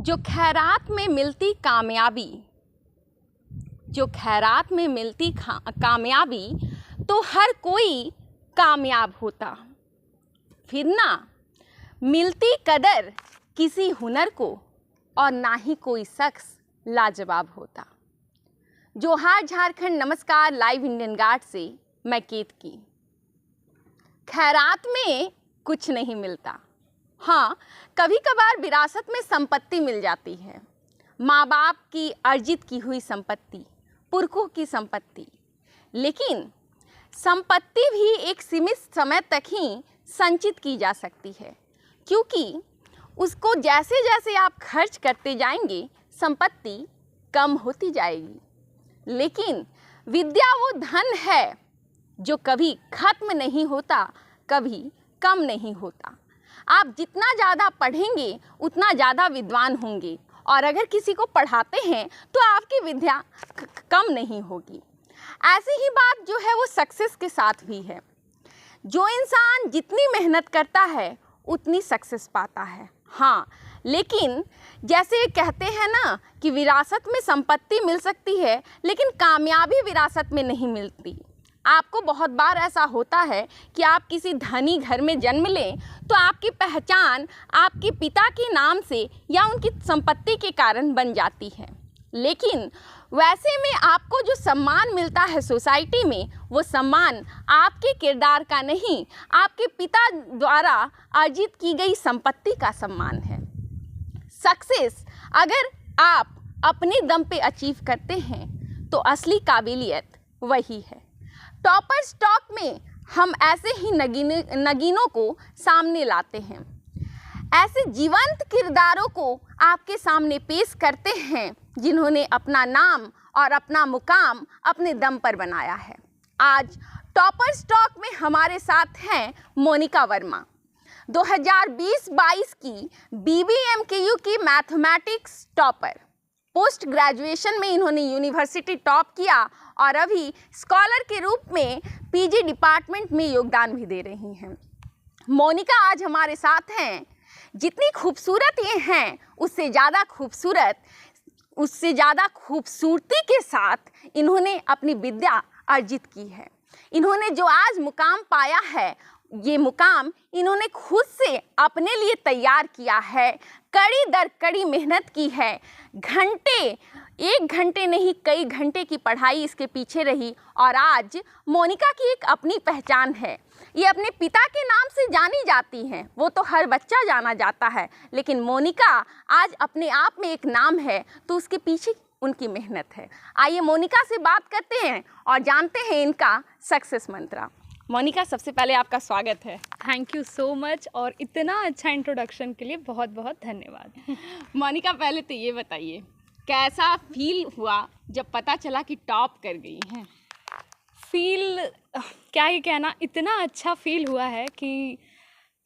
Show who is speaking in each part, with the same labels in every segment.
Speaker 1: जो खैरात में मिलती कामयाबी, जो खैरात में मिलती कामयाबी तो हर कोई कामयाब होता। फिर ना मिलती कदर किसी हुनर को और ना ही कोई शख्स लाजवाब होता। जोहार झारखंड, नमस्कार। लाइव इंडियन गार्ड से मैं केतकी। खैरात में कुछ नहीं मिलता। हाँ, कभी कभार विरासत में संपत्ति मिल जाती है, माँ बाप की अर्जित की हुई संपत्ति, पुरखों की संपत्ति। लेकिन संपत्ति भी एक सीमित समय तक ही संचित की जा सकती है, क्योंकि उसको जैसे जैसे आप खर्च करते जाएंगे संपत्ति कम होती जाएगी। लेकिन विद्या वो धन है जो कभी खत्म नहीं होता, कभी कम नहीं होता। आप जितना ज़्यादा पढ़ेंगे उतना ज़्यादा विद्वान होंगे, और अगर किसी को पढ़ाते हैं तो आपकी विद्या कम नहीं होगी। ऐसी ही बात जो है वो सक्सेस के साथ भी है। जो इंसान जितनी मेहनत करता है उतनी सक्सेस पाता है। हाँ, लेकिन जैसे कहते हैं ना कि विरासत में संपत्ति मिल सकती है, लेकिन कामयाबी विरासत में नहीं मिलती। आपको बहुत बार ऐसा होता है कि आप किसी धनी घर में जन्म लें तो आपकी पहचान आपके पिता के नाम से या उनकी संपत्ति के कारण बन जाती है। लेकिन वैसे में आपको जो सम्मान मिलता है सोसाइटी में, वो सम्मान आपके किरदार का नहीं, आपके पिता द्वारा अर्जित की गई संपत्ति का सम्मान है। सक्सेस अगर आप अपने दम पे अचीव करते हैं तो असली काबिलियत वही है। टॉपर स्टॉक में हम ऐसे ही नगीनों को सामने लाते हैं, ऐसे जीवंत किरदारों को आपके सामने पेश करते हैं जिन्होंने अपना नाम और अपना मुकाम अपने दम पर बनाया है। आज टॉपर स्टॉक में हमारे साथ हैं मोनिका वर्मा। 2020-22 की BBMKU की मैथमेटिक्स टॉपर। पोस्ट ग्रेजुएशन में इन्होंने यूनिवर्सिटी टॉप किया और अभी स्कॉलर के रूप में PG डिपार्टमेंट में योगदान भी दे रही हैं। मोनिका आज हमारे साथ हैं। जितनी खूबसूरत ये हैं उससे ज़्यादा खूबसूरती के साथ इन्होंने अपनी विद्या अर्जित की है। इन्होंने जो आज मुकाम पाया है, ये मुकाम इन्होंने खुद से अपने लिए तैयार किया है, कड़ी दर कड़ी मेहनत की है। एक घंटे नहीं, कई घंटे की पढ़ाई इसके पीछे रही और आज मोनिका की एक अपनी पहचान है। ये अपने पिता के नाम से जानी जाती हैं, वो तो हर बच्चा जाना जाता है, लेकिन मोनिका आज अपने आप में एक नाम है, तो उसके पीछे उनकी मेहनत है। आइए मोनिका से बात करते हैं और जानते हैं इनका सक्सेस मंत्र। मोनिका, सबसे पहले आपका स्वागत है।
Speaker 2: थैंक यू सो मच, और इतना अच्छा इंट्रोडक्शन के लिए बहुत बहुत धन्यवाद।
Speaker 1: मोनिका, पहले तो ये बताइए कैसा फील हुआ जब पता चला कि टॉप कर गई हैं?
Speaker 2: फील क्या ही कहना, इतना अच्छा फील हुआ है कि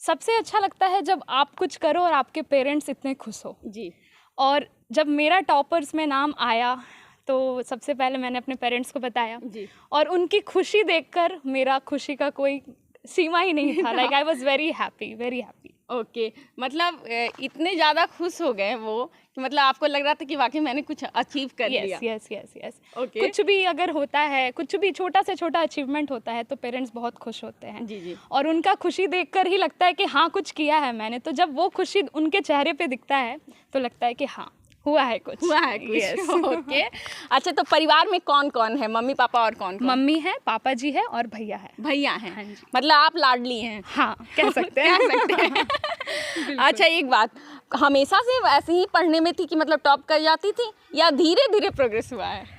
Speaker 2: सबसे अच्छा लगता है जब आप कुछ करो और आपके पेरेंट्स इतने खुश हो
Speaker 1: जी।
Speaker 2: और जब मेरा टॉपर्स में नाम आया तो सबसे पहले मैंने अपने पेरेंट्स को बताया जी। और उनकी खुशी देखकर मेरा खुशी का कोई सीमा ही नहीं था। Like I was very happy, very happy.
Speaker 1: Okay, मतलब इतने ज़्यादा खुश हो गए वो कि मतलब आपको लग रहा था कि वाकई मैंने कुछ अचीव कर लिया।
Speaker 2: यस। कुछ भी अगर होता है, कुछ भी छोटा से छोटा अचीवमेंट होता है तो पेरेंट्स बहुत खुश होते हैं जी। और उनका खुशी देखकर ही लगता है कि हाँ, कुछ किया है मैंने। तो जब वो खुशी उनके चेहरे पे दिखता है तो लगता है कि हाँ, हुआ है कुछ।
Speaker 1: Yes. ओके। अच्छा, तो परिवार में कौन कौन है? मम्मी पापा और कौन कौन?
Speaker 2: मम्मी है, पापा जी है और भैया है।
Speaker 1: हाँ जी। मतलब आप लाडली हैं?
Speaker 2: हाँ, कह सकते हैं।
Speaker 1: अच्छा, एक बात, हमेशा से ऐसे ही पढ़ने में थी कि मतलब टॉप कर जाती थी या धीरे धीरे प्रोग्रेस हुआ है?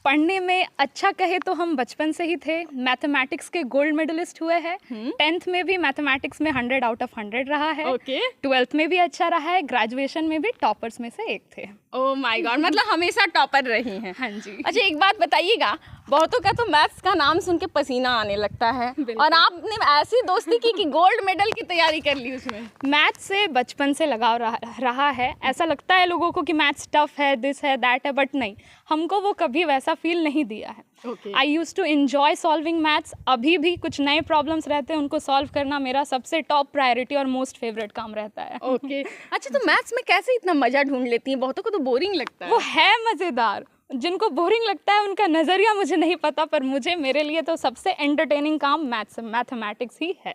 Speaker 2: पढ़ने में अच्छा कहे तो हम बचपन से ही थे। मैथमेटिक्स के गोल्ड मेडलिस्ट हुए हैं। 10th में भी मैथमेटिक्स में 100 आउट ऑफ 100 रहा है।
Speaker 1: ओके।
Speaker 2: 12th में भी अच्छा रहा है। ग्रेजुएशन में भी टॉपर्स में से एक थे।
Speaker 1: ओह माय गॉड, मतलब हमेशा टॉपर रही हैं।
Speaker 2: हाँ जी।
Speaker 1: अच्छा, एक बात बताइएगा, बहुतों का तो मैथ्स का नाम सुन के पसीना आने लगता है, और आपने ऐसी दोस्ती की कि गोल्ड मेडल की तैयारी कर ली उसमें।
Speaker 2: मैथ्स से बचपन से लगाव रहा है। ऐसा लगता है लोगों को कि मैथ्स टफ है, दिस है, दैट है, बट नहीं, हमको वो कभी वैसा फील नहीं दिया है। I use to enjoy solving maths. अभी भी कुछ नए प्रॉब्लम्स रहते हैं, उनको सॉल्व करना मेरा सबसे टॉप प्रायोरिटी और मोस्ट फेवरेट काम रहता है।
Speaker 1: अच्छा, तो मैथ्स में कैसे इतना मजा ढूंढ लेती हैं? बहुतों को तो बोरिंग लगता है।
Speaker 2: वो है मज़ेदार। जिनको बोरिंग लगता है उनका नज़रिया मुझे नहीं पता, पर मेरे लिए तो सबसे एंटरटेनिंग काम मैथमेटिक्स ही है।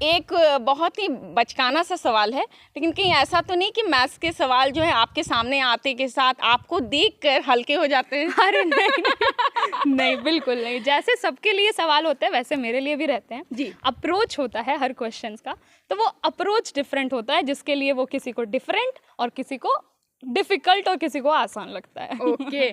Speaker 1: एक बहुत ही बचकाना सा सवाल है, लेकिन कहीं ऐसा तो नहीं कि मैथ्स के सवाल जो है आपके सामने आते के साथ आपको देखकर हल्के हो जाते हैं?
Speaker 2: अरे नहीं, बिल्कुल नहीं। जैसे सबके लिए सवाल होते हैं वैसे मेरे लिए भी रहते हैं
Speaker 1: जी।
Speaker 2: अप्रोच होता है हर क्वेश्चन का, तो वो अप्रोच डिफरेंट होता है, जिसके लिए वो किसी को डिफरेंट और किसी को डिफ़िकल्ट और किसी को आसान लगता है।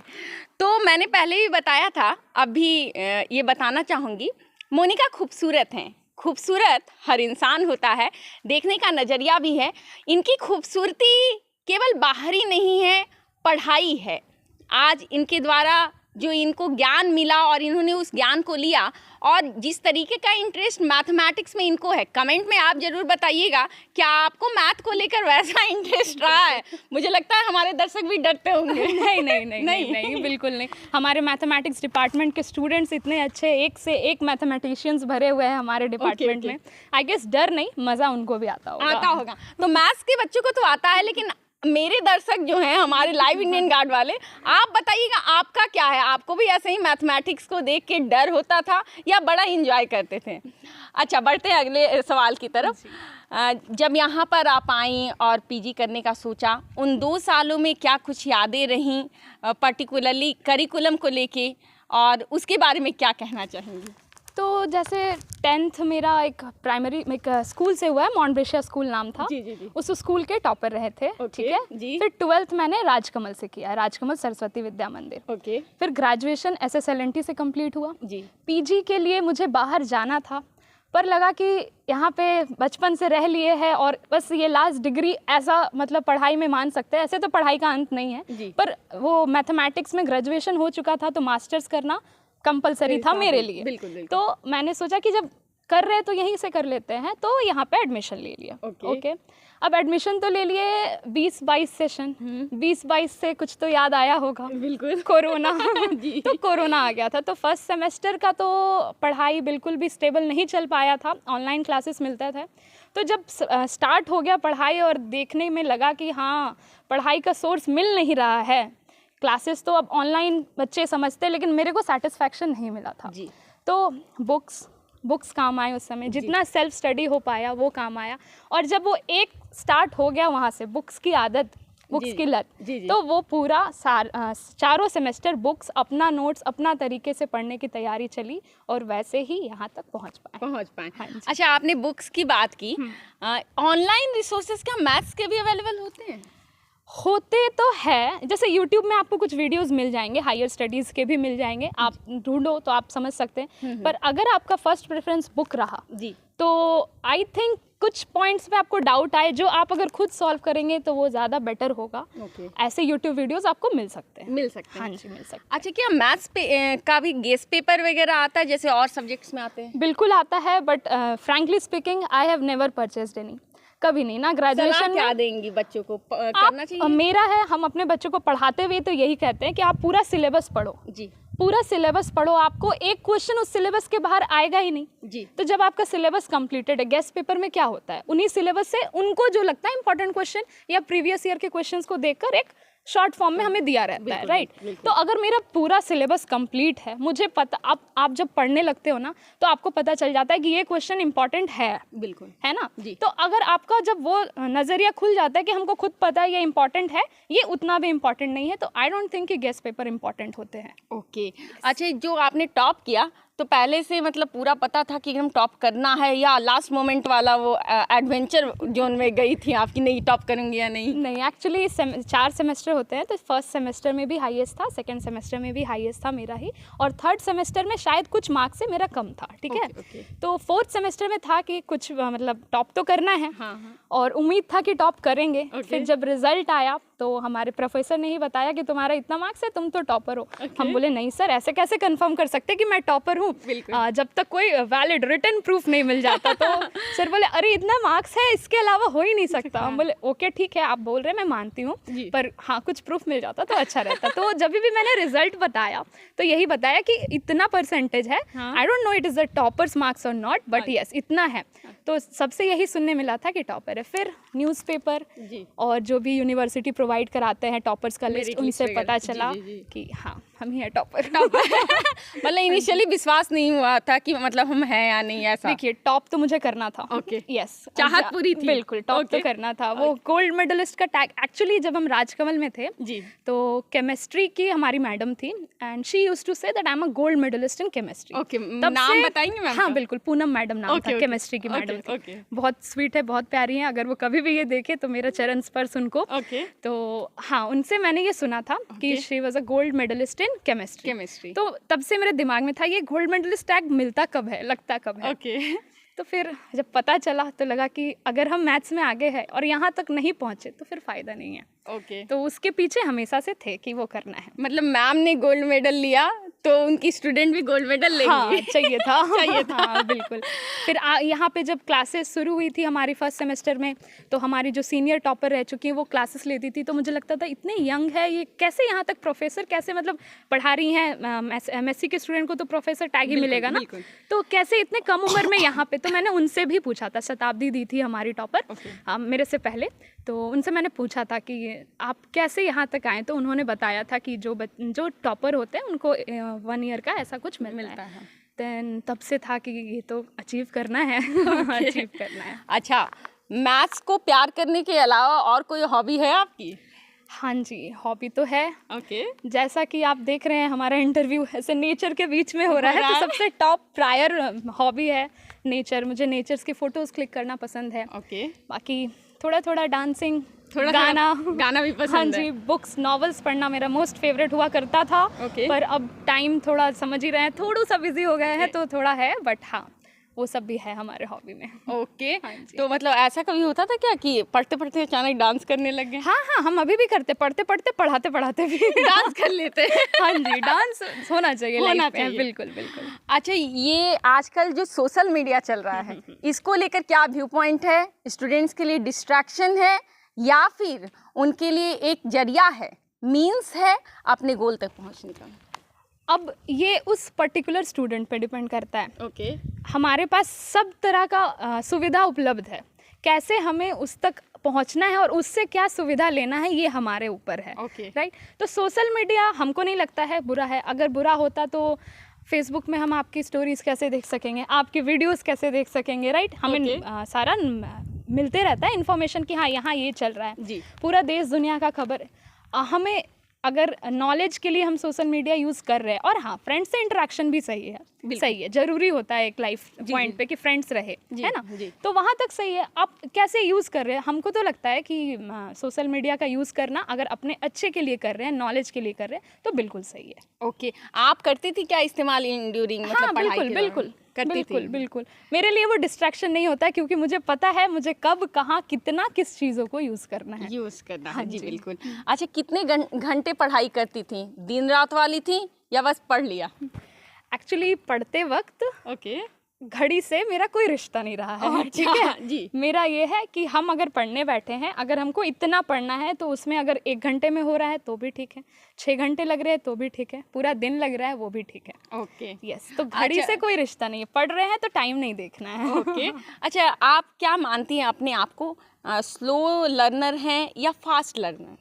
Speaker 1: तो मैंने पहले भी बताया था, अभी ये बताना चाहूँगी, मोनिका खूबसूरत हैं। खूबसूरत हर इंसान होता है, देखने का नज़रिया भी है। इनकी खूबसूरती केवल बाहरी नहीं है, पढ़ाई है। आज इनके द्वारा जो इनको ज्ञान मिला और इन्होंने उस ज्ञान को लिया, और जिस तरीके का इंटरेस्ट मैथमेटिक्स में इनको है, कमेंट में आप ज़रूर बताइएगा क्या आपको मैथ को लेकर वैसा इंटरेस्ट रहा है। मुझे लगता है हमारे दर्शक भी डरते होंगे।
Speaker 2: नहीं, बिल्कुल नहीं। हमारे मैथमेटिक्स डिपार्टमेंट के स्टूडेंट्स इतने अच्छे, एक से एक मैथमेटिशियंस भरे हुए हैं हमारे डिपार्टमेंट में। आई गेस डर नहीं, मज़ा उनको भी आता होगा।
Speaker 1: तो मैथ्स के बच्चों को तो आता है, लेकिन मेरे दर्शक जो हैं हमारे लाइव इंडियन गार्ड वाले, आप बताइएगा आपका क्या है? आपको भी ऐसे ही मैथमेटिक्स को देख के डर होता था या बड़ा एंजॉय करते थे? अच्छा, बढ़ते हैं अगले सवाल की तरफ। जब यहाँ पर आप आईं और पीजी करने का सोचा, उन 2 सालों में क्या कुछ यादें रहीं पर्टिकुलरली करिकुलम को लेके, और उसके बारे में क्या कहना चाहेंगी?
Speaker 2: तो जैसे 10th मेरा एक स्कूल से हुआ है, मॉन्टब्रेशिया स्कूल नाम था।
Speaker 1: जी।
Speaker 2: उस स्कूल के टॉपर रहे थे, ठीक है जी। फिर 12th मैंने राजकमल से किया, राजकमल सरस्वती विद्या मंदिर। फिर ग्रेजुएशन SSLNT से कंप्लीट हुआ जी। पीजी के लिए मुझे बाहर जाना था, पर लगा कि यहाँ पे बचपन से रह लिए है और बस ये लास्ट डिग्री ऐसा मतलब पढ़ाई में मान सकते हैं, ऐसे तो पढ़ाई का अंत नहीं है, पर वो मैथमेटिक्स में ग्रेजुएशन हो चुका था तो मास्टर्स करना कंपलसरी था मेरे लिए। बिल्कुल। तो मैंने सोचा कि जब कर रहे तो यहीं से कर लेते हैं, तो यहाँ पे एडमिशन ले लिया। ओके। अब एडमिशन तो ले लिए 20-22 सेशन। 20-22 से कुछ तो याद आया होगा। बिल्कुल। कोरोना। तो कोरोना आ गया था, तो फर्स्ट सेमेस्टर का तो पढ़ाई बिल्कुल भी स्टेबल नहीं चल पाया था, ऑनलाइन क्लासेस मिलते थे। तो जब स्टार्ट हो गया पढ़ाई और देखने में लगा कि हाँ पढ़ाई का सोर्स मिल नहीं रहा है, क्लासेस तो अब ऑनलाइन बच्चे समझते, लेकिन मेरे को सेटिस्फैक्शन नहीं मिला था जी। तो बुक्स काम आए उस समय, जितना सेल्फ स्टडी हो पाया वो काम आया। और जब वो एक स्टार्ट हो गया वहाँ से बुक्स की आदत, बुक्स की लत, तो वो पूरा 4 सेमेस्टर बुक्स, अपना नोट्स, अपना तरीके से पढ़ने की तैयारी चली और वैसे ही यहाँ तक पहुँच पाए।
Speaker 1: हाँ। अच्छा, आपने बुक्स की बात की, ऑनलाइन रिसोर्सेज क्या मैथ्स के भी अवेलेबल होते हैं?
Speaker 2: होते तो है, जैसे YouTube में आपको कुछ वीडियोस मिल जाएंगे, हायर स्टडीज़ के भी मिल जाएंगे, आप ढूंढो तो आप समझ सकते हैं। पर अगर आपका फर्स्ट प्रेफरेंस बुक रहा जी, तो आई थिंक कुछ पॉइंट्स पे आपको डाउट आए जो आप अगर खुद सॉल्व करेंगे तो वो ज़्यादा बेटर होगा। ऐसे YouTube वीडियोस आपको मिल सकते हैं। हाँ जी, मिल सकते हैं।
Speaker 1: अच्छा, क्या मैथ्स का भी गेस्ट पेपर वगैरह आता है जैसे और सब्जेक्ट्स में आते हैं?
Speaker 2: बिल्कुल आता है, but frankly speaking I have never purchased any, कभी नहीं ना। ग्रेजुएशन
Speaker 1: क्या देंगी बच्चों को करना चाहिए?
Speaker 2: मेरा है, हम अपने बच्चों को पढ़ाते हुए तो यही कहते हैं कि आप पूरा सिलेबस पढ़ो जी, पूरा सिलेबस पढ़ो, आपको एक क्वेश्चन उस सिलेबस के बाहर आएगा ही नहीं जी। तो जब आपका सिलेबस कंप्लीटेड है, गेस्ट पेपर में क्या होता है, उन्हीं सिलेबस से उनको जो लगता है इंपॉर्टेंट क्वेश्चन या प्रीवियस ईयर के क्वेश्चंस को देखकर एक शॉर्ट फॉर्म में हमें दिया रहता है, राइट। तो अगर मेरा पूरा सिलेबस कंप्लीट है, मुझे पता, आप जब पढ़ने लगते हो ना तो आपको पता चल जाता है कि ये क्वेश्चन इंपॉर्टेंट है, बिल्कुल, है ना जी। तो अगर आपका जब वो नज़रिया खुल जाता है कि हमको खुद पता है ये इंपॉर्टेंट है, ये उतना भी इंपॉर्टेंट नहीं है, तो आई डोंट थिंक कि गेस्ट पेपर इंपॉर्टेंट होते हैं।
Speaker 1: ओके। अच्छा, जो आपने टॉप किया तो पहले से मतलब पूरा पता था कि एकदम टॉप करना है, या लास्ट मोमेंट वाला वो एडवेंचर जोन में गई थी आपकी, नहीं टॉप करूँगी या नहीं?
Speaker 2: नहीं, एक्चुअली 4 सेमेस्टर होते हैं, तो फर्स्ट सेमेस्टर में भी हाईएस्ट था, सेकंड सेमेस्टर में भी हाईएस्ट था मेरा ही, और थर्ड सेमेस्टर में शायद कुछ मार्क्स से मेरा कम था, ठीक है। तो फोर्थ सेमेस्टर में था कि कुछ मतलब टॉप तो करना है। हाँ। और उम्मीद था कि टॉप करेंगे। फिर जब रिजल्ट आया तो हमारे प्रोफेसर ने ही बताया कि तुम्हारा इतना मार्क्स है, तुम तो टॉपर हो। हम बोले नहीं सर, ऐसे कैसे कंफर्म कर सकते कि मैं टॉपर हूँ जब तक कोई वैलिड रिटन प्रूफ नहीं मिल जाता। तो सर बोले अरे इतना मार्क्स है, इसके अलावा हो ही नहीं सकता। हम बोले ओके ठीक है, आप बोल रहे हैं, मैं मानती हूँ, पर हाँ कुछ प्रूफ मिल जाता तो अच्छा रहता। तो जब भी मैंने रिजल्ट बताया तो यही बताया कि इतना परसेंटेज है। I don't know it is the toppers marks और नॉट, बट यस इतना है। तो सबसे यही सुनने मिला था कि टॉपर है। फिर न्यूज़पेपर और जो भी यूनिवर्सिटी प्रोवाइड कराते हैं टॉपर्स का लिस्ट, उनसे पता चला कि हाँ हम ही है टॉपर।
Speaker 1: मतलब इनिशियली विश्वास नहीं हुआ था कि मतलब हम हैं या नहीं, ऐसा?
Speaker 2: देखिए टॉप तो मुझे करना था।
Speaker 1: यस, चाहत पूरी थी।
Speaker 2: बिल्कुल टॉप तो करना था। वो गोल्ड मेडलिस्ट का टैग, एक्चुअली जब हम राजकमल में थे तो केमिस्ट्री की हमारी मैडम थी and she used to say that I am a gold medalist in chemistry.
Speaker 1: नाम बताएंगे मैम?
Speaker 2: हाँ बिल्कुल, पूनम मैडम नाम था, केमिस्ट्री की मैडम थी। बहुत स्वीट है, बहुत प्यारी है। अगर वो कभी भी ये देखे तो मेरा चरण स्पर्श उनको। तो हाँ, उनसे मैंने ये सुना था कि she was a gold medalist in chemistry. तो तब से मेरे दिमाग में था ये गोल्ड मेडलिस्ट टैग मिलता कब है, लगता कब है। तो फिर जब पता चला तो लगा कि अगर हम मैथ्स में आगे हैं और यहाँ तक नहीं पहुँचे तो फिर फ़ायदा नहीं है। तो उसके पीछे हमेशा से थे कि वो करना है।
Speaker 1: मतलब मैम ने गोल्ड मेडल लिया तो उनकी स्टूडेंट भी गोल्ड मेडल लेंगी।
Speaker 2: हाँ, चाहिए था। हाँ, बिल्कुल। फिर यहाँ पे जब क्लासेस शुरू हुई थी हमारी फर्स्ट सेमेस्टर में, तो हमारी जो सीनियर टॉपर रह चुकी हैं वो क्लासेस लेती थी। तो मुझे लगता था इतने यंग है ये, कैसे यहाँ तक प्रोफेसर कैसे मतलब पढ़ा रही हैं। MSc के स्टूडेंट को तो प्रोफेसर टैग ही मिलेगा ना, तो कैसे इतने कम उम्र में यहाँ पे। तो मैंने उनसे भी पूछा था, शताब्दी दी थी हमारी टॉपर मेरे से पहले, तो उनसे मैंने पूछा था कि आप कैसे यहाँ तक आए। तो उन्होंने बताया था कि जो टॉपर होते हैं उनको 1 ईयर का ऐसा कुछ मिलता है। देन तब से था कि ये तो अचीव करना है। अचीव करना है।
Speaker 1: अच्छा, मैथ्स को प्यार करने के अलावा और कोई हॉबी है आपकी?
Speaker 2: हाँ जी, हॉबी तो है। जैसा कि आप देख रहे हैं हमारा इंटरव्यू ऐसे नेचर के बीच में हो रहा है, तो सबसे टॉप प्रायर हॉबी है नेचर। मुझे नेचर्स की फ़ोटोज़ क्लिक करना पसंद है। बाकी थोड़ा थोड़ा डांसिंग, गाना भी पसंद है। हाँ जी, बुक्स, नॉवेल्स पढ़ना मेरा मोस्ट फेवरेट हुआ करता था। पर अब टाइम थोड़ा समझ ही रहे हैं, थोड़ा सा बिजी हो गए हैं तो थोड़ा है, बट हाँ वो सब भी है हमारे हॉबी में।
Speaker 1: हाँ, तो मतलब ऐसा कभी होता था क्या कि पढ़ते पढ़ते अचानक डांस करने लग गए?
Speaker 2: हाँ, हम अभी भी करते, पढ़ते पढ़ते पढ़ाते पढ़ाते भी
Speaker 1: डांस कर लेते हैं।
Speaker 2: हाँ जी, डांस होना चाहिए। बिल्कुल।
Speaker 1: अच्छा, ये आजकल जो सोशल मीडिया चल रहा है इसको लेकर क्या व्यू पॉइंट है? स्टूडेंट्स के लिए डिस्ट्रैक्शन है या फिर उनके लिए एक जरिया है, मीन्स है अपने गोल तक पहुंचने का?
Speaker 2: अब ये उस पर्टिकुलर स्टूडेंट पे डिपेंड करता है। हमारे पास सब तरह का सुविधा उपलब्ध है, कैसे हमें उस तक पहुंचना है और उससे क्या सुविधा लेना है ये हमारे ऊपर है। राइट। तो सोशल मीडिया हमको नहीं लगता है बुरा है। अगर बुरा होता तो फेसबुक में हम आपकी स्टोरीज कैसे देख सकेंगे, आपकी वीडियोस कैसे देख सकेंगे। राइट। हमें सारा मिलते रहता है इन्फॉर्मेशन कि हाँ यहाँ ये चल रहा है, पूरा देश दुनिया का खबर। हमें अगर नॉलेज के लिए हम सोशल मीडिया यूज़ कर रहे हैं, और हाँ फ्रेंड्स से इंटरेक्शन भी सही है, ज़रूरी होता है एक लाइफ पॉइंट पे कि फ्रेंड्स रहे, है ना। तो वहाँ तक सही है। आप कैसे यूज़ कर रहे हैं, हमको तो लगता है कि सोशल मीडिया का यूज़ करना अगर अपने अच्छे के लिए कर रहे हैं, नॉलेज के लिए कर रहे हैं, तो बिल्कुल सही है।
Speaker 1: आप करती थी क्या इस्तेमाल इन ड्यूरिंग मतलब पढ़ाई?
Speaker 2: बिल्कुल। मेरे लिए वो डिस्ट्रैक्शन नहीं होता, क्योंकि मुझे पता है मुझे कब, कहाँ, कितना, किस चीज़ों को यूज़ करना है।
Speaker 1: हाँ जी, बिल्कुल। अच्छा, कितने घंटे पढ़ाई करती थी? दिन रात वाली थी या बस पढ़ लिया?
Speaker 2: एक्चुअली पढ़ते वक्त घड़ी से मेरा कोई रिश्ता नहीं रहा है। ठीक है जी। मेरा ये है कि हम अगर पढ़ने बैठे हैं, अगर हमको इतना पढ़ना है तो उसमें अगर 1 घंटे में हो रहा है तो भी ठीक है, 6 घंटे लग रहे हैं तो भी ठीक है, पूरा दिन लग रहा है वो भी ठीक है। यस। तो घड़ी से कोई रिश्ता नहीं है, पढ़ रहे हैं तो टाइम नहीं देखना है।
Speaker 1: अच्छा, आप क्या मानती हैं अपने आप को, स्लो लर्नर हैं या फास्ट लर्नर?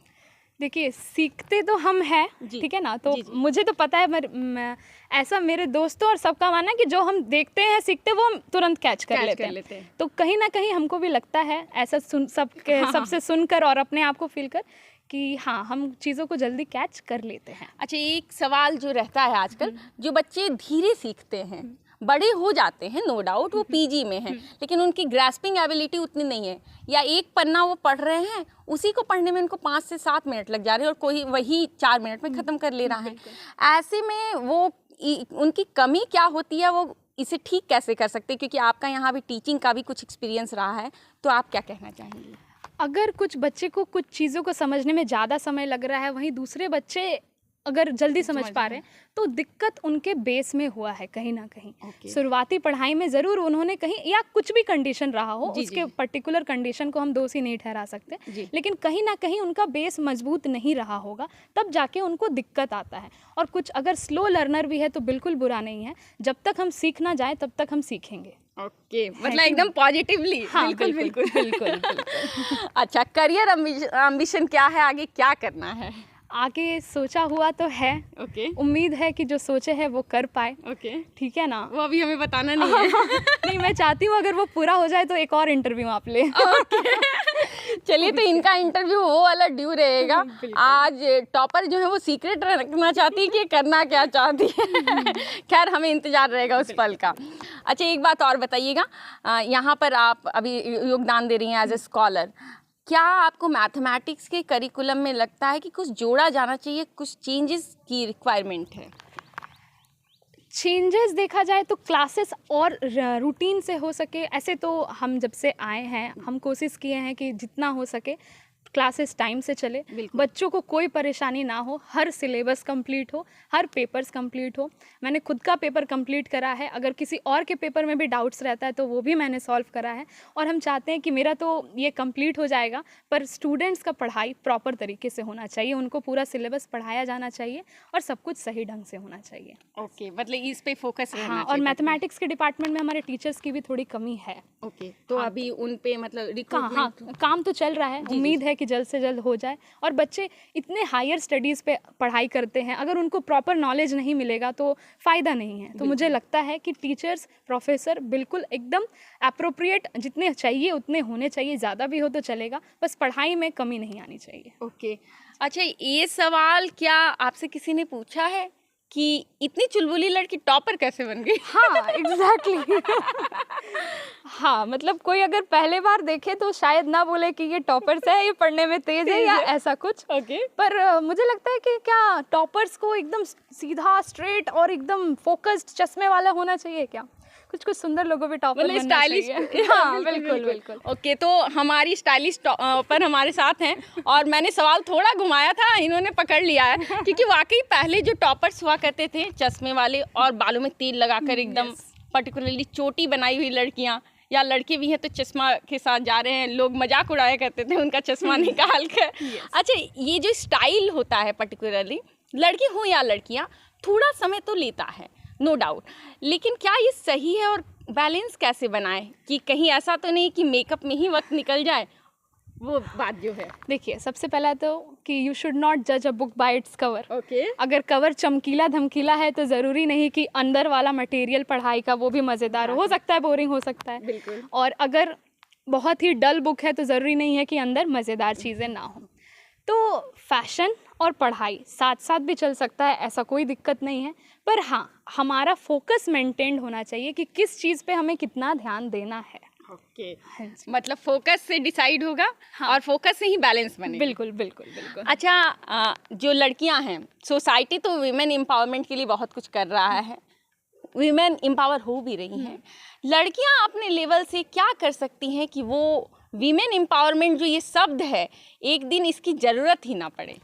Speaker 2: देखिए सीखते तो हम हैं, ठीक है ना, तो मुझे तो पता है, ऐसा मेरे दोस्तों और सबका मानना है कि जो हम देखते हैं सीखते वो हम तुरंत कैच कर लेते हैं। तो कहीं ना कहीं हमको भी लगता है ऐसा सबसे सुनकर और अपने आप को फील कर कि हाँ, हम चीज़ों को जल्दी कैच कर लेते हैं।
Speaker 1: अच्छा, एक सवाल जो रहता है आजकल, जो बच्चे धीरे सीखते हैं, बड़े हो जाते हैं, नो डाउट वो पीजी में हैं, लेकिन उनकी ग्रास्पिंग एबिलिटी उतनी नहीं है, या एक पन्ना वो पढ़ रहे हैं, उसी को पढ़ने में उनको 5 से 7 मिनट लग जा रहे हैं और कोई वही 4 मिनट में ख़त्म कर ले रहा है। ऐसे में वो उनकी कमी क्या होती है, वो इसे ठीक कैसे कर सकते हैं? क्योंकि आपका यहाँ भी टीचिंग का भी कुछ एक्सपीरियंस रहा है, तो आप क्या कहना चाहेंगे?
Speaker 2: अगर कुछ बच्चे को कुछ चीज़ों को समझने में ज़्यादा समय लग रहा है, वहीं दूसरे बच्चे अगर जल्दी समझ पा रहे हैं, तो दिक्कत उनके बेस में हुआ है कहीं ना कहीं। शुरुआती पढ़ाई में ज़रूर उन्होंने कहीं, या कुछ भी कंडीशन रहा हो, उसके पर्टिकुलर कंडीशन को हम दोषी नहीं ठहरा सकते, लेकिन कहीं ना कहीं उनका बेस मजबूत नहीं रहा होगा, तब जाके उनको दिक्कत आता है। और कुछ अगर स्लो लर्नर भी है तो बिल्कुल बुरा नहीं है, जब तक हम सीख ना जाए तब तक हम सीखेंगे।
Speaker 1: ओके, मतलब एकदम पॉजिटिवली।
Speaker 2: हाँ,
Speaker 1: बिल्कुल। अच्छा, करियर एम्बिशन क्या है, आगे क्या करना है?
Speaker 2: आगे सोचा हुआ तो है। उम्मीद है कि जो सोचे है वो कर पाए। ठीक है ना,
Speaker 1: वो अभी हमें बताना नहीं है।
Speaker 2: नहीं, मैं चाहती हूँ अगर वो पूरा हो जाए तो एक और इंटरव्यू आप ले।
Speaker 1: चलिए, तो इनका इंटरव्यू वो वाला ड्यू रहेगा। आज टॉपर जो है वो सीक्रेट रखना चाहती है कि करना क्या चाहती है। खैर, हमें इंतजार रहेगा उस पल का। अच्छा, एक बात और बताइएगा, यहाँ पर आप अभी योगदान दे रही हैं एज ए स्कॉलर, क्या आपको मैथमेटिक्स के करिकुलम में लगता है कि कुछ जोड़ा जाना चाहिए, कुछ चेंजेस की रिक्वायरमेंट है?
Speaker 2: चेंजेस देखा जाए तो क्लासेस और रूटीन से हो सके, ऐसे तो हम जब से आए हैं हम कोशिश किए हैं कि जितना हो सके क्लासेस टाइम से चले, बच्चों को कोई परेशानी ना हो, हर सिलेबस कंप्लीट हो, हर पेपर्स कंप्लीट हो। मैंने खुद का पेपर कंप्लीट करा है, अगर किसी और के पेपर में भी डाउट्स रहता है तो वो भी मैंने सॉल्व करा है। और हम चाहते हैं कि मेरा तो ये कंप्लीट हो जाएगा, पर स्टूडेंट्स का पढ़ाई प्रॉपर तरीके से होना चाहिए, उनको पूरा सिलेबस पढ़ाया जाना चाहिए और सब कुछ सही ढंग से होना चाहिए।
Speaker 1: ओके, मतलब इस पे फोकस रहना चाहिए।
Speaker 2: और मैथमेटिक्स के डिपार्टमेंट में हमारे टीचर्स की भी थोड़ी कमी है।
Speaker 1: ओके, तो अभी उन पे मतलब
Speaker 2: हाँ, काम तो चल रहा है, उम्मीद है कि जल्द से जल्द हो जाए। और बच्चे इतने हायर स्टडीज़ पे पढ़ाई करते हैं, अगर उनको प्रॉपर नॉलेज नहीं मिलेगा तो फ़ायदा नहीं है। तो मुझे लगता है कि टीचर्स, प्रोफेसर बिल्कुल एकदम एप्रोप्रिएट जितने चाहिए उतने होने चाहिए, ज़्यादा भी हो तो चलेगा, बस पढ़ाई में कमी नहीं आनी चाहिए।
Speaker 1: ओके, अच्छा, ये सवाल क्या आपसे किसी ने पूछा है कि इतनी चुलबुली लड़की टॉपर कैसे बन गई?
Speaker 2: हाँ, एग्जैक्टली। हाँ, मतलब कोई अगर पहले बार देखे तो शायद ना बोले कि ये टॉपर्स है, ये पढ़ने में तेज है या ऐसा कुछ। पर मुझे लगता है कि क्या टॉपर्स को एकदम सीधा, स्ट्रेट और एकदम फोकस्ड चश्मे वाला होना चाहिए क्या? कुछ सुंदर लोगों पे टॉपर बनना चाहिए। हाँ, बिल्कुल।
Speaker 1: ओके, तो हमारी स्टाइलिश टॉपर हमारे साथ हैं और मैंने सवाल थोड़ा घुमाया था, इन्होंने पकड़ लिया है, क्योंकि वाकई पहले जो टॉपर्स हुआ करते थे चश्मे वाले और बालों में तेल लगाकर एकदम पर्टिकुलरली चोटी बनाई हुई लड़कियां, या लड़के भी हैं तो चश्मा के साथ जा रहे हैं, लोग मजाक उड़ाया करते थे उनका चश्मा निकाल कर। अच्छा, ये जो स्टाइल होता है पर्टिकुलरली, लड़के हों या लड़कियां, थोड़ा समय तो लेता है, नो डाउट, लेकिन क्या ये सही है और बैलेंस कैसे बनाएं कि कहीं ऐसा तो नहीं कि मेकअप में ही वक्त निकल जाए, वो बात जो है?
Speaker 2: देखिए, सबसे पहला तो कि यू शुड नॉट जज a book by its cover.
Speaker 1: Okay,
Speaker 2: अगर कवर चमकीला धमकीला है तो ज़रूरी नहीं कि अंदर वाला मटेरियल पढ़ाई का वो भी मज़ेदार हो सकता है, बोरिंग हो सकता है।
Speaker 1: बिल्कुल।
Speaker 2: और अगर बहुत ही डल बुक है तो ज़रूरी नहीं है कि अंदर मज़ेदार चीज़ें ना हो। तो फैशन और पढ़ाई साथ साथ भी चल सकता है, ऐसा कोई दिक्कत नहीं है, पर हाँ, हमारा फोकस मेंटेन होना चाहिए कि किस चीज़ पे हमें कितना ध्यान देना है।
Speaker 1: ओके, मतलब फोकस से डिसाइड होगा। हाँ, और फोकस से ही बैलेंस बनेगा।
Speaker 2: बिल्कुल।
Speaker 1: अच्छा, जो लड़कियां हैं, सोसाइटी तो वीमेन एम्पावरमेंट के लिए बहुत कुछ कर रहा है, वीमेन एम्पावर हो भी रही हैं, लड़कियां अपने लेवल से क्या कर सकती हैं कि वो वीमेन एम्पावरमेंट जो ये शब्द है, एक दिन इसकी ज़रूरत ही ना पड़े?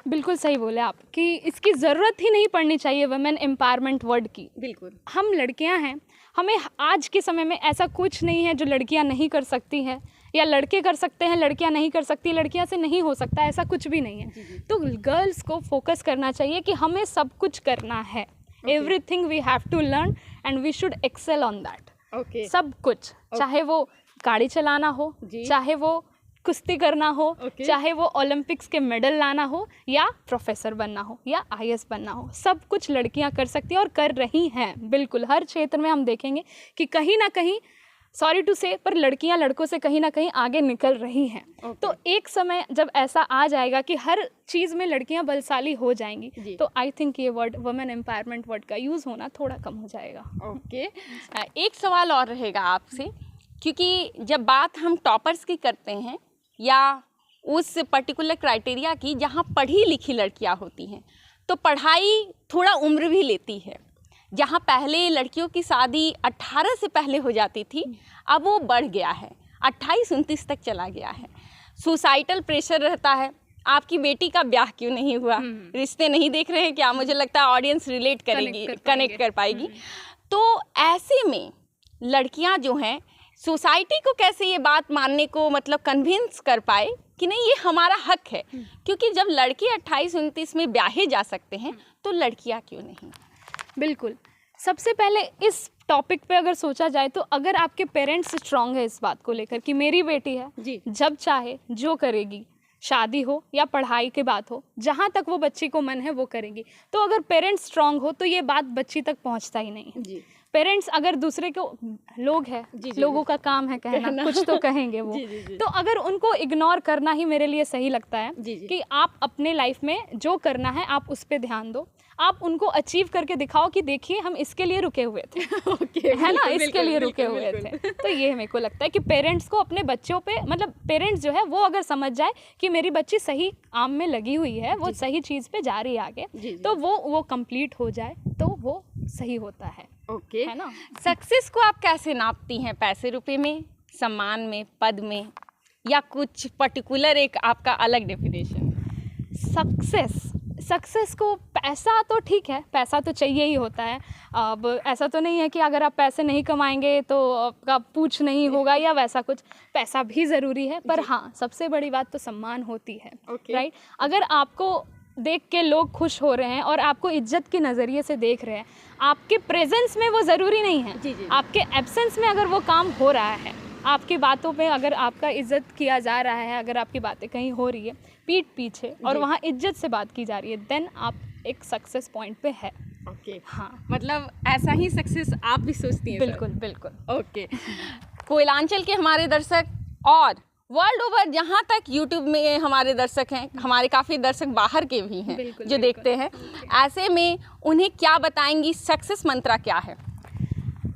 Speaker 2: बिल्कुल सही बोले आप कि इसकी ज़रूरत ही नहीं पड़नी चाहिए वुमेन एम्पावरमेंट वर्ड की।
Speaker 1: बिल्कुल, हम
Speaker 2: लड़कियां हैं, हमें आज के समय में ऐसा कुछ नहीं है जो लड़कियां नहीं कर सकती हैं, या लड़के कर सकते हैं लड़कियां नहीं कर सकती, लड़कियां से नहीं हो सकता, ऐसा कुछ भी नहीं है। तो गर्ल्स को फोकस करना चाहिए कि हमें सब कुछ करना है, everything we have to learn and we should excel on that. सब कुछ, चाहे वो गाड़ी चलाना हो, चाहे वो कुश्ती करना हो, चाहे वो ओलंपिक्स के मेडल लाना हो, या प्रोफेसर बनना हो, या आईएएस बनना हो, सब कुछ लड़कियां कर सकती हैं और कर रही हैं। बिल्कुल हर क्षेत्र में हम देखेंगे कि कहीं ना कहीं, सॉरी टू से, पर लड़कियां लड़कों से कहीं ना कहीं आगे निकल रही हैं। तो एक समय जब ऐसा आ जाएगा कि हर चीज़ में लड़कियां बलशाली हो जाएंगी, तो आई थिंक ये वर्ड वुमेन एम्पावरमेंट वर्ड का यूज़ होना थोड़ा कम हो जाएगा।
Speaker 1: ओके, एक सवाल और रहेगा आपसे, क्योंकि जब बात हम टॉपर्स की करते हैं या उस पर्टिकुलर क्राइटेरिया की जहाँ पढ़ी लिखी लड़कियाँ होती हैं, तो पढ़ाई थोड़ा उम्र भी लेती है। जहाँ पहले लड़कियों की शादी 18 से पहले हो जाती थी, अब वो बढ़ गया है, 28-29 तक चला गया है। सोसाइटल प्रेशर रहता है, आपकी बेटी का ब्याह क्यों नहीं हुआ, रिश्ते नहीं देख रहे हैं क्या? मुझे लगता है ऑडियंस रिलेट करेगी, कनेक्ट कर पाएगी। तो ऐसे में लड़कियां जो हैं, सोसाइटी को कैसे ये बात मानने को मतलब कन्विंस कर पाए कि नहीं ये हमारा हक है? क्योंकि जब लड़के 28-29 में ब्याहे जा सकते हैं, तो लड़कियां क्यों नहीं?
Speaker 2: बिल्कुल, सबसे पहले इस टॉपिक पे अगर सोचा जाए तो अगर आपके पेरेंट्स स्ट्रांग है इस बात को लेकर कि मेरी बेटी है जी, जब चाहे जो करेगी, शादी हो या पढ़ाई की बात हो, जहाँ तक वो बच्ची को मन है वो करेगी, तो अगर पेरेंट्स स्ट्रांग हो तो ये बात बच्ची तक पहुँचता ही नहीं है जी। पेरेंट्स अगर दूसरे को, लोग हैं, लोगों का काम है कहना, कुछ तो कहेंगे वो, तो अगर उनको इग्नोर करना ही मेरे लिए सही लगता है कि आप अपने लाइफ में जो करना है आप उस पर ध्यान दो, आप उनको अचीव करके दिखाओ कि देखिए हम इसके लिए रुके हुए थे है ना, इसके लिए रुके हुए थे। तो ये मेरे को लगता है कि पेरेंट्स को अपने बच्चों पे, मतलब पेरेंट्स जो है वो अगर समझ जाए कि मेरी बच्ची सही काम में लगी हुई है, वो सही चीज़ पे जा रही है आगे, तो वो कंप्लीट हो जाए तो वो सही होता है।
Speaker 1: ओके, है ना। सक्सेस को आप कैसे नापती हैं? पैसे रुपए में, सम्मान में, पद में, या कुछ पर्टिकुलर एक आपका अलग डेफिनेशन?
Speaker 2: सक्सेस को पैसा तो ठीक है, पैसा तो चाहिए ही होता है। अब ऐसा तो नहीं है कि अगर आप पैसे नहीं कमाएंगे तो आपका पूछ नहीं होगा या वैसा कुछ, पैसा भी ज़रूरी है, पर हाँ सबसे बड़ी बात तो सम्मान होती है। राइट, अगर आपको देख के लोग खुश हो रहे हैं और आपको इज्जत के नज़रिए से देख रहे हैं, आपके प्रेजेंस में वो ज़रूरी नहीं है, आपके एब्सेंस में अगर वो काम हो रहा है, आपकी बातों पे अगर आपका इज्जत किया जा रहा है, अगर आपकी बातें कहीं हो रही है पीठ पीछे और वहाँ इज्जत से बात की जा रही है, देन आप एक सक्सेस पॉइंट पे है।
Speaker 1: ओके, हाँ, मतलब ऐसा ही सक्सेस आप भी सोचती हैं?
Speaker 2: बिल्कुल बिल्कुल।
Speaker 1: ओके, कोयलांचल के हमारे दर्शक और वर्ल्ड ओवर जहाँ तक यूट्यूब में हमारे दर्शक हैं, हमारे काफ़ी दर्शक बाहर के भी हैं जो देखते हैं, ऐसे में उन्हें क्या बताएंगी, सक्सेस मंत्रा क्या है?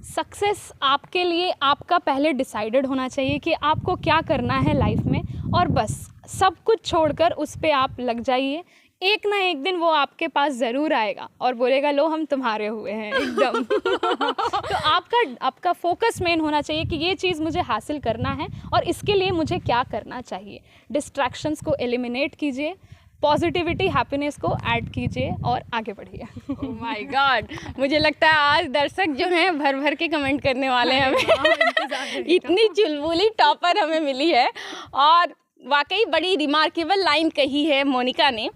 Speaker 2: सक्सेस आपके लिए आपका पहले डिसाइडेड होना चाहिए कि आपको क्या करना है लाइफ में, और बस सब कुछ छोड़कर उस पे आप लग जाइए। एक ना एक दिन वो आपके पास ज़रूर आएगा और बोलेगा लो हम तुम्हारे हुए हैं एकदम तो आपका फोकस मेन होना चाहिए कि ये चीज़ मुझे हासिल करना है और इसके लिए मुझे क्या करना चाहिए। डिस्ट्रैक्शंस को एलिमिनेट कीजिए, पॉजिटिविटी, हैप्पीनेस को ऐड कीजिए और आगे बढ़िए।
Speaker 1: ओह माय गॉड, मुझे लगता है आज दर्शक जो हैं भर भर के कमेंट करने वाले हैं हमें इतनी चुलबुली टॉपर हमें मिली है, और वाकई बड़ी रिमार्केबल लाइन कही है मोनिका ने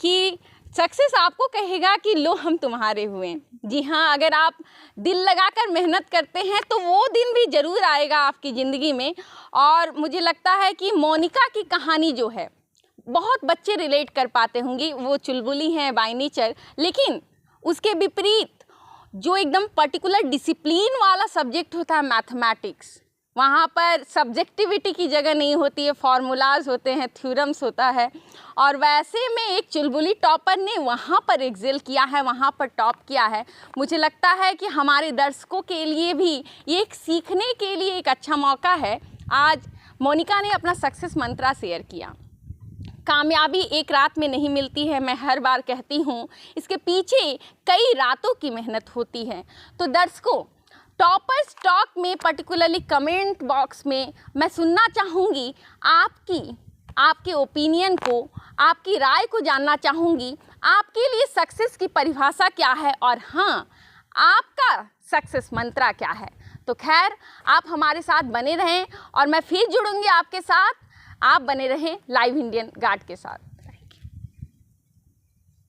Speaker 1: कि सक्सेस आपको कहेगा कि लो हम तुम्हारे हुए। जी हाँ, अगर आप दिल लगाकर मेहनत करते हैं तो वो दिन भी ज़रूर आएगा आपकी ज़िंदगी में। और मुझे लगता है कि मोनिका की कहानी जो है बहुत बच्चे रिलेट कर पाते होंगे, वो चुलबुली हैं बाय नेचर, लेकिन उसके विपरीत जो एकदम पर्टिकुलर डिसिप्लिन वाला सब्जेक्ट होता है मैथमेटिक्स, वहाँ पर सब्जेक्टिविटी की जगह नहीं होती है, फार्मूलाज होते हैं, थ्योरम्स होता है, और वैसे में एक चुलबुली टॉपर ने वहाँ पर एक्सेल किया है, वहाँ पर टॉप किया है। मुझे लगता है कि हमारे दर्शकों के लिए भी ये एक सीखने के लिए एक अच्छा मौका है। आज मोनिका ने अपना सक्सेस मंत्रा शेयर किया। कामयाबी एक रात में नहीं मिलती है, मैं हर बार कहती हूँ, इसके पीछे कई रातों की मेहनत होती है। तो दर्शकों, टॉपर्स टॉक में पर्टिकुलरली कमेंट बॉक्स में मैं सुनना चाहूँगी आपके ओपिनियन को, आपकी राय को जानना चाहूँगी। आपके लिए सक्सेस की परिभाषा क्या है, और हाँ, आपका सक्सेस मंत्रा क्या है? तो खैर, आप हमारे साथ बने रहें और मैं फिर जुड़ूंगी आपके साथ। आप बने रहें लाइव इंडियन गार्ड के साथ।